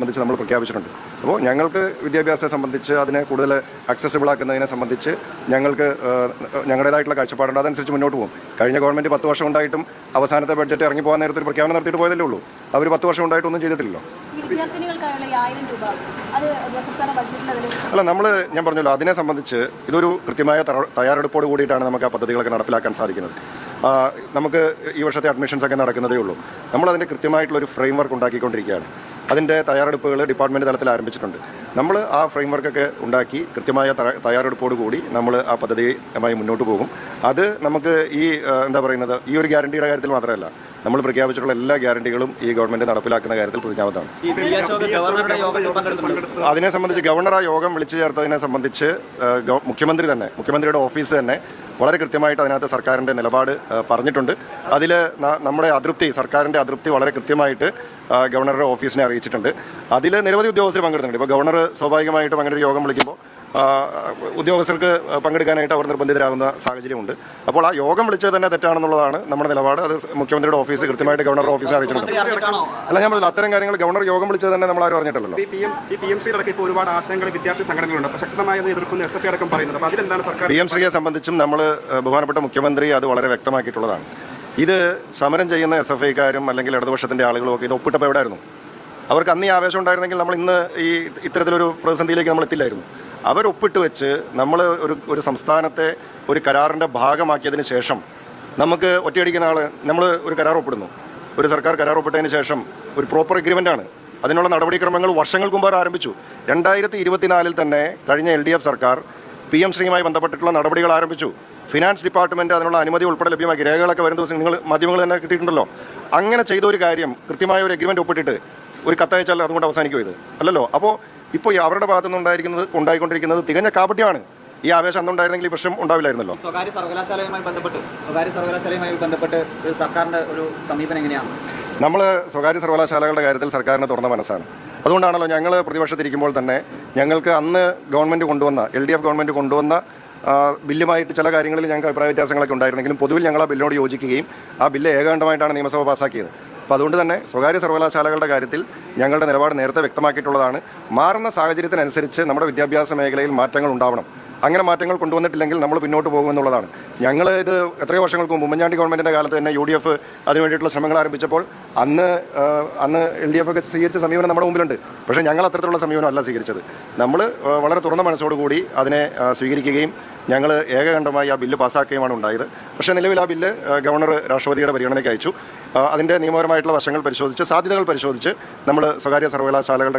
സംബന്ധിച്ച് നമ്മൾ പ്രഖ്യാപിച്ചിട്ടുണ്ട്. അപ്പോൾ ഞങ്ങൾക്ക് വിദ്യാഭ്യാസത്തെ സംബന്ധിച്ച് അതിനെ കൂടുതൽ അക്സസിബിൾ ആക്കുന്നതിനെ സംബന്ധിച്ച് ഞങ്ങൾക്ക് ഞങ്ങളുടേതായിട്ടുള്ള കാഴ്ചപ്പാടുണ്ട്. അതനുസരിച്ച് മുന്നോട്ട് പോകും. കഴിഞ്ഞ ഗവൺമെൻറ് 10 വർഷം ഉണ്ടായിട്ടും അവസാനത്തെ ബഡ്ജറ്റ് ഇറങ്ങി പോകാൻ നേരത്തെ ഒരു പ്രഖ്യാപനം നടത്തിയിട്ട് പോയതല്ലേ ഉള്ളൂ. അവർ 10 വർഷം ഉണ്ടായിട്ടൊന്നും ചെയ്തിട്ടില്ലല്ലോ. അല്ല, ഞാൻ പറഞ്ഞല്ലോ, അതിനെ സംബന്ധിച്ച് ഇതൊരു കൃത്യമായ തയ്യാറെടുപ്പോട് കൂടിയിട്ടാണ് നമുക്ക് ആ പദ്ധതികളൊക്കെ നടപ്പിലാക്കാൻ സാധിക്കുന്നത്. നമുക്ക് ഈ വർഷത്തെ അഡ്മിഷൻസ് ഒക്കെ നടക്കുന്നതേ ഉള്ളൂ. നമ്മളതിൻ്റെ കൃത്യമായിട്ടുള്ളൊരു ഫ്രെയിം വർക്ക് ഉണ്ടാക്കിക്കൊണ്ടിരിക്കുകയാണ്. അതിൻ്റെ തയ്യാറെടുപ്പുകൾ ഡിപ്പാർട്ട്മെൻറ്റ് തലത്തിൽ ആരംഭിച്ചിട്ടുണ്ട്. നമ്മൾ ആ ഫ്രെയിം വർക്കൊക്കെ ഉണ്ടാക്കി കൃത്യമായ തയ്യാറെടുപ്പോട് കൂടി നമ്മൾ ആ പദ്ധതിയുമായി മുന്നോട്ട് പോകും. അത് നമുക്ക് ഈ ഒരു ഗ്യാരണ്ടിയുടെ കാര്യത്തിൽ മാത്രമല്ല, നമ്മൾ പ്രഖ്യാപിച്ചിട്ടുള്ള എല്ലാ ഗ്യാരണ്ടികളും ഈ ഗവൺമെൻറ് നടപ്പിലാക്കുന്ന കാര്യത്തിൽ പ്രതിജ്ഞാബദ്ധമാണ്. അതിനെ സംബന്ധിച്ച് ഗവർണർ ആ യോഗം വിളിച്ചു ചേർത്തതിനെ സംബന്ധിച്ച് മുഖ്യമന്ത്രിയുടെ ഓഫീസ് തന്നെ വളരെ കൃത്യമായിട്ട് അതിനകത്ത് സർക്കാരിൻ്റെ നിലപാട് പറഞ്ഞിട്ടുണ്ട്. അതിൽ സർക്കാരിൻ്റെ അതൃപ്തി വളരെ കൃത്യമായിട്ട് ഗവർണറുടെ ഓഫീസിനെ അറിയിച്ചിട്ടുണ്ട്. അതിൽ നിരവധി ഉദ്യോഗസ്ഥർ പങ്കെടുക്കുന്നുണ്ട്. ഇപ്പോൾ ഗവർണർ സ്വാഭാവികമായിട്ടും അങ്ങനെ ഒരു യോഗം വിളിക്കുമ്പോൾ ഉദ്യോഗസ്ഥർക്ക് പങ്കെടുക്കാനായിട്ട് അവർ നിർബന്ധിതരാകുന്ന സാഹചര്യമുണ്ട്. അപ്പോൾ ആ യോഗം വിളിച്ചത് തന്നെ തെറ്റാണെന്നുള്ളതാണ് നമ്മുടെ നിലപാട്. അത് മുഖ്യമന്ത്രിയുടെ ഓഫീസ് കൃത്യമായിട്ട് ഗവർണറുടെ ഓഫീസിനെ അറിയിച്ചിട്ടുണ്ട്. അല്ല, ഞാൻ പറഞ്ഞില്ല, അത്തരം കാര്യങ്ങൾ ഗവർണർ യോഗം വിളിച്ചത് തന്നെ നമ്മൾ ആരും അറിഞ്ഞിട്ടില്ലല്ലോ. PMCയെ സംബന്ധിച്ചും നമ്മൾ ബഹുമാനപ്പെട്ട മുഖ്യമന്ത്രി അത് വളരെ വ്യക്തമാക്കിയിട്ടുള്ളതാണ്. ഇത് സമരം ചെയ്യുന്ന SFIക്കാരും അല്ലെങ്കിൽ ഇടതുപക്ഷത്തിൻ്റെ ആളുകളും ഒക്കെ ഇത് ഒപ്പിട്ടപ്പോൾ എവിടെയായിരുന്നു? അവർക്ക് അന്ന് ഈ ആവേശം ഉണ്ടായിരുന്നെങ്കിൽ നമ്മൾ ഇന്ന് ഇത്തരത്തിലൊരു പ്രതിസന്ധിയിലേക്ക് നമ്മൾ എത്തില്ലായിരുന്നു. അവരൊപ്പിട്ട് വെച്ച് നമ്മൾ ഒരു സംസ്ഥാനത്തെ ഒരു കരാറിൻ്റെ ഭാഗമാക്കിയതിന് ശേഷം നമുക്ക് ഒറ്റയടിക്കുന്ന നമ്മൾ ഒരു കരാർ ഒപ്പിടുന്നു. ഒരു സർക്കാർ കരാർ ഒപ്പിട്ടതിന് ശേഷം ഒരു പ്രോപ്പർ എഗ്രിമെൻ്റാണ്. അതിനുള്ള നടപടിക്രമങ്ങൾ വർഷങ്ങൾക്ക് മുമ്പ് ആരംഭിച്ചു. 2024 തന്നെ കഴിഞ്ഞ LDF സർക്കാർ PM ശ്രീയുമായി ബന്ധപ്പെട്ടിട്ടുള്ള നടപടികൾ ആരംഭിച്ചു. ഫിനാൻസ് ഡിപ്പാർട്ട്മെൻറ്റ് അതിനുള്ള അനുമതി ഉൾപ്പെടെ ലഭ്യമാക്കി. രേഖകളൊക്കെ വരും ദിവസം മാധ്യമങ്ങൾ തന്നെ കിട്ടിയിട്ടുണ്ടല്ലോ. അങ്ങനെ ചെയ്ത ഒരു കാര്യം കൃത്യമായ ഒരു എഗ്രിമെൻറ്റ് ഒപ്പിട്ടിട്ട് ഒരു കത്തയച്ചാൽ അതുകൊണ്ട് അവസാനിക്കും ഇത് അല്ലല്ലോ. അപ്പോൾ ഇപ്പോൾ അവരുടെ ഭാഗത്തുനിന്ന് ഉണ്ടായിക്കൊണ്ടിരിക്കുന്നത് തികഞ്ഞ കാപട്യമാണ്. ഈ ആവേശം അന്നുണ്ടായിരുന്നെങ്കിൽ ഈ പ്രശ്നം ഉണ്ടാവില്ലായിരുന്നല്ലോ. സ്വകാര്യ സർവകലാശാലയുമായി ബന്ധപ്പെട്ട് സർക്കാരിൻ്റെ ഒരു സമീപനം എങ്ങനെയാണ്? നമ്മൾ സ്വകാര്യ സർവകലാശാലകളുടെ കാര്യത്തിൽ സർക്കാരിന് തുറന്ന മനസ്സാണ്. അതുകൊണ്ടാണല്ലോ ഞങ്ങൾ പ്രതിപക്ഷത്തിരിക്കുമ്പോൾ തന്നെ ഞങ്ങൾക്ക് അന്ന് LDF ഗവൺമെൻറ് കൊണ്ടുവന്ന ബില്ലുമായിട്ട് ചില കാര്യങ്ങളിൽ ഞങ്ങൾക്ക് അഭിപ്രായ വ്യത്യാസങ്ങളൊക്കെ ഉണ്ടായിരുന്നെങ്കിലും പൊതുവിൽ ഞങ്ങൾ ആ ബില്ലിനോട് യോജിക്കുകയും ആ ബില്ല് ഏകകണ്ഠമായിട്ടാണ് നിയമസഭ പാസ്സാക്കിയത്. അപ്പോൾ അതുകൊണ്ട് തന്നെ സ്വകാര്യ സർവകലാശാലകളുടെ കാര്യത്തിൽ ഞങ്ങളുടെ നിലപാട് നേരത്തെ വ്യക്തമാക്കിയിട്ടുള്ളതാണ്. മാറുന്ന സാഹചര്യത്തിനനുസരിച്ച് നമ്മുടെ വിദ്യാഭ്യാസ മേഖലയിൽ മാറ്റങ്ങൾ ഉണ്ടാവണം. അങ്ങനെ മാറ്റങ്ങൾ കൊണ്ടുവന്നിട്ടില്ലെങ്കിൽ നമ്മൾ പിന്നോട്ട് പോകുമെന്നുള്ളതാണ്. ഞങ്ങൾ ഇത് എത്രയോ വർഷങ്ങൾക്ക് മുമ്പ് ഉമ്മൻചാണ്ടി ഗവൺമെൻറ്റിൻ്റെ കാലത്ത് തന്നെ UDF അതിന് വേണ്ടിയിട്ടുള്ള ശ്രമങ്ങൾ ആരംഭിച്ചപ്പോൾ അന്ന് LDF ഒക്കെ സ്വീകരിച്ച സമീപനം നമ്മുടെ മുമ്പിലുണ്ട്. പക്ഷേ ഞങ്ങൾ അത്തരത്തിലുള്ള സമീപനം അല്ല സ്വീകരിച്ചത്. നമ്മൾ വളരെ തുറന്ന മനസ്സോടുകൂടി അതിനെ സ്വീകരിക്കുകയും ഞങ്ങൾ ഏകകണ്ഠമായി ആ ബില്ല് പാസ്സാക്കുകയുമാണ് ഉണ്ടായത്. പക്ഷേ നിലവിൽ ആ ബില്ല് ഗവർണർ രാഷ്ട്രപതിയുടെ പരിഗണനയ്ക്ക് അയച്ചു. അതിൻ്റെ നിയമപരമായിട്ടുള്ള വശങ്ങൾ പരിശോധിച്ച് സാധ്യതകൾ പരിശോധിച്ച് നമ്മൾ സ്വകാര്യ സർവകലാശാലകളുടെ